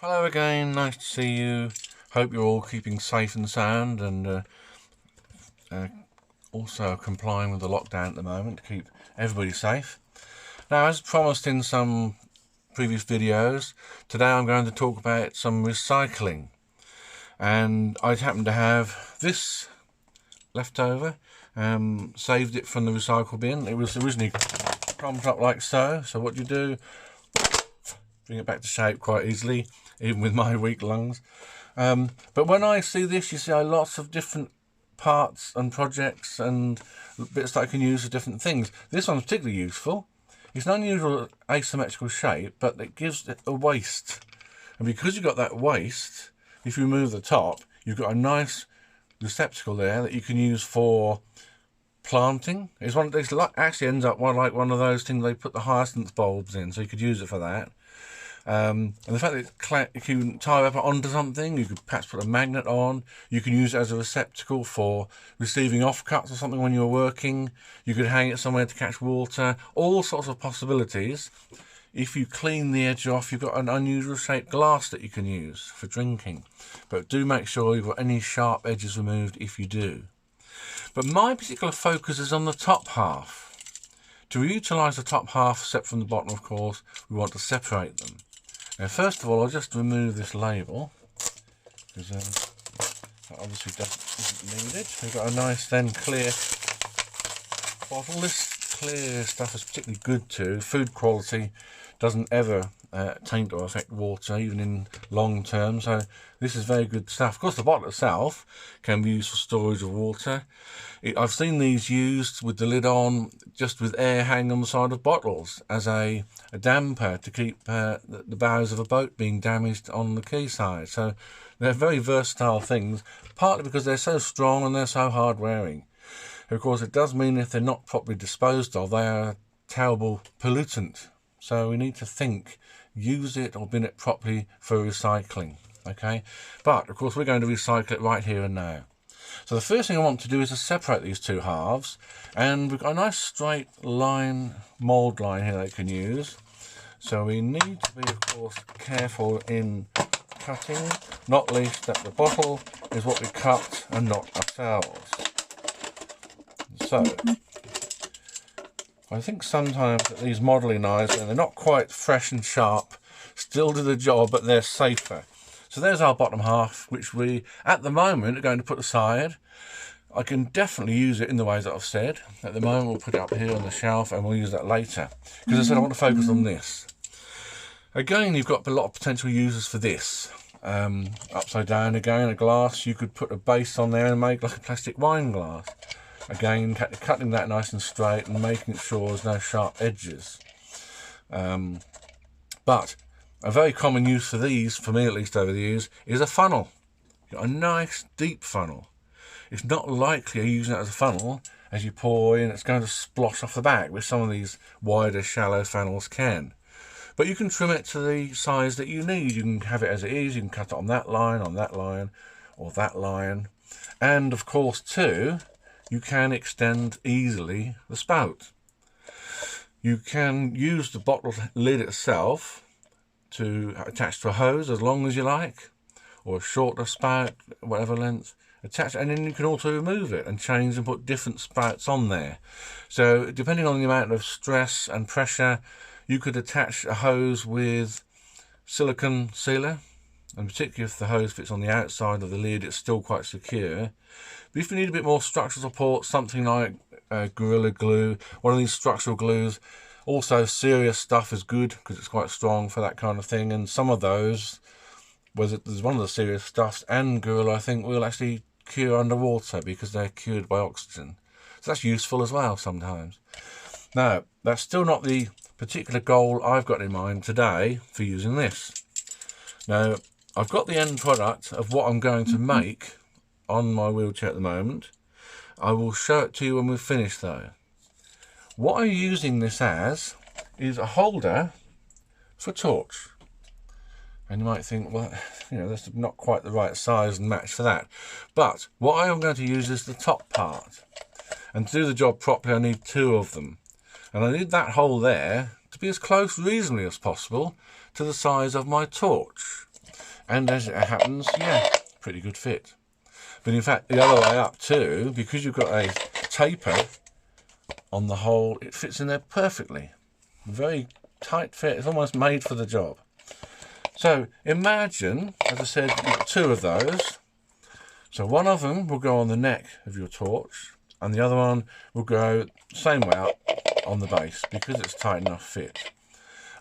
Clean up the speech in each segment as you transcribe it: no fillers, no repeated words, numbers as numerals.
Hello again, nice to see you. Hope you're all keeping safe and sound and also complying with the lockdown at the moment to keep everybody safe. Now, as promised in some previous videos, today I'm going to talk about some recycling. And I happen to have this left over, saved it from the recycle bin. It was originally crumped up like so. So what you do, bring it back to shape quite easily, even with my weak lungs. But when I see this, you see lots of different parts and projects and bits that I can use for different things. This one's particularly useful. It's an unusual asymmetrical shape, but it gives it a waste. And because you've got that waste, if you remove the top, you've got a nice receptacle there that you can use for planting. It's one. It actually ends up like one of those things they put the hyacinth bulbs in, so you could use it for that. And the fact that you can tie it up onto something, you could perhaps put a magnet on. You can use it as a receptacle for receiving offcuts or something when you're working. You could hang it somewhere to catch water. All sorts of possibilities. If you clean the edge off, you've got an unusual shaped glass that you can use for drinking. But do make sure you've got any sharp edges removed if you do. But my particular focus is on the top half. To utilise the top half, except from the bottom, of course, we want to separate them. Now, first of all, I'll just remove this label, because that obviously isn't needed. We've got a nice, then, clear bottle. This clear stuff is particularly good too. Food quality doesn't ever taint or affect water, even in long term, so this is very good stuff. Of course, the bottle itself can be used for storage of water. I've seen these used with the lid on, just with air hanging on the side of bottles as a damper to keep the bows of a boat being damaged on the quayside. So they're very versatile things, partly because they're so strong and they're so hard wearing. Of course, it does mean if they're not properly disposed of, they are a terrible pollutant. So we need to think, use it or bin it properly for recycling, okay? But, of course, we're going to recycle it right here and now. So the first thing I want to do is to separate these two halves. And we've got a nice straight line, mould line here that I can use. So we need to be, of course, careful in cutting, not least that the bottle is what we cut and not ourselves. So, I think sometimes that these modelling knives, and they're not quite fresh and sharp, still do the job, but they're safer. So there's our bottom half, which we, at the moment, are going to put aside. I can definitely use it in the ways that I've said. At the moment, we'll put it up here on the shelf, and we'll use that later. Because I said I want to focus on this. Again, you've got a lot of potential uses for this. Upside down again, a glass. You could put a base on there and make like a plastic wine glass. Again, cutting that nice and straight and making sure there's no sharp edges. But a very common use for these, for me at least over the years, is a funnel. You've got a nice deep funnel. It's not likely you're using it as a funnel. As you pour in, it's going to splosh off the back, which some of these wider, shallow funnels can. But you can trim it to the size that you need. You can have it as it is. You can cut it on that line, or that line. And of course, too, you can extend easily the spout. You can use the bottle lid itself to attach to a hose as long as you like, or a shorter spout, whatever length, attach, and then you can also remove it and change and put different spouts on there. So depending on the amount of stress and pressure, you could attach a hose with silicone sealer, and particularly if the hose fits on the outside of the lid, it's still quite secure. But if you need a bit more structural support, something like Gorilla Glue, one of these structural glues. Also, serious stuff is good because it's quite strong for that kind of thing. And some of those, there's one of the serious stuffs, and Gorilla, I think, will actually cure underwater because they're cured by oxygen. So that's useful as well sometimes. Now, that's still not the particular goal I've got in mind today for using this. Now, I've got the end product of what I'm going to make on my wheelchair at the moment. I will show it to you when we've finished though. What I'm using this as is a holder for a torch. And you might think, well, that's not quite the right size and match for that. But what I am going to use is the top part. And to do the job properly, I need two of them. And I need that hole there to be as close reasonably as possible to the size of my torch. And as it happens, yeah, pretty good fit. But in fact, the other way up too, because you've got a taper on the hole, it fits in there perfectly. Very tight fit. It's almost made for the job. So imagine, as I said, you've got two of those. So one of them will go on the neck of your torch, and the other one will go the same way up on the base, because it's tight enough fit.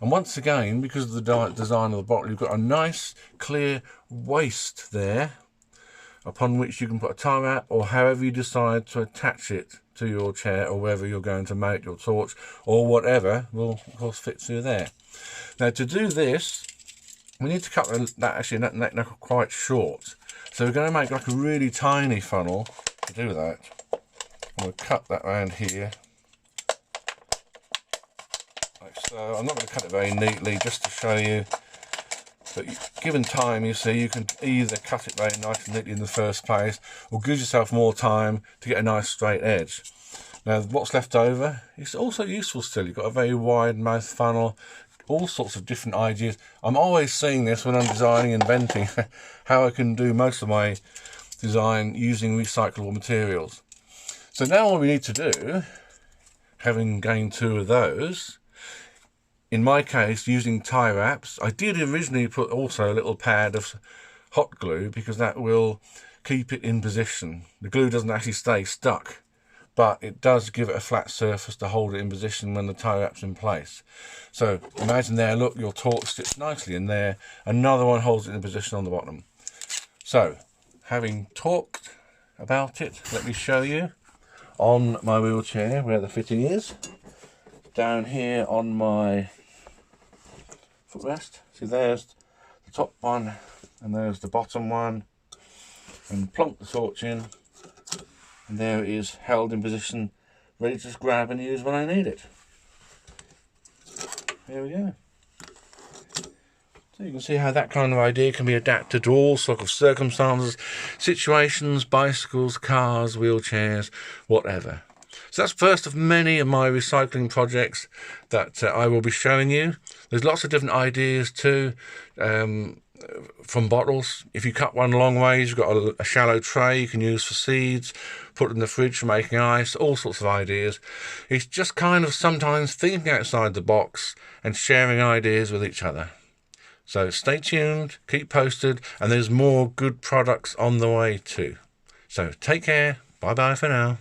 And once again, because of the design of the bottle, you've got a nice clear waist there, upon which you can put a tie wrap, or however you decide to attach it to your chair, or wherever you're going to mount your torch, or whatever will of course fit through there. Now to do this, we need to cut that neck quite short. So we're going to make like a really tiny funnel to do that. I'm going to cut that around here, like so. I'm not going to cut it very neatly, just to show you. But given time, you see, you can either cut it very nice and neatly in the first place, or give yourself more time to get a nice straight edge. Now, what's left over is also useful still. You've got a very wide mouth funnel, all sorts of different ideas. I'm always seeing this when I'm designing, inventing, how I can do most of my design using recyclable materials. So now all we need to do, having gained two of those, in my case using tie wraps, I did originally put also a little pad of hot glue, because that will keep it in position. The glue doesn't actually stay stuck, but it does give it a flat surface to hold it in position when the tie wrap's in place. So imagine there, look, your torch sits nicely in there, another one holds it in position on the bottom. So having talked about it, let me show you on my wheelchair where the fitting is. Down here on my footrest, see there's the top one and there's the bottom one, and plonk the torch in, and there it is, held in position, ready to just grab and use when I need it. There we go. So you can see how that kind of idea can be adapted to all sorts of circumstances, situations, bicycles, cars, wheelchairs, whatever. So that's first of many of my recycling projects that I will be showing you. There's lots of different ideas too, from bottles. If you cut one long ways, you've got a shallow tray you can use for seeds, put it in the fridge for making ice, all sorts of ideas. It's just kind of sometimes thinking outside the box and sharing ideas with each other. So stay tuned, keep posted, and there's more good products on the way too. So take care, bye bye for now.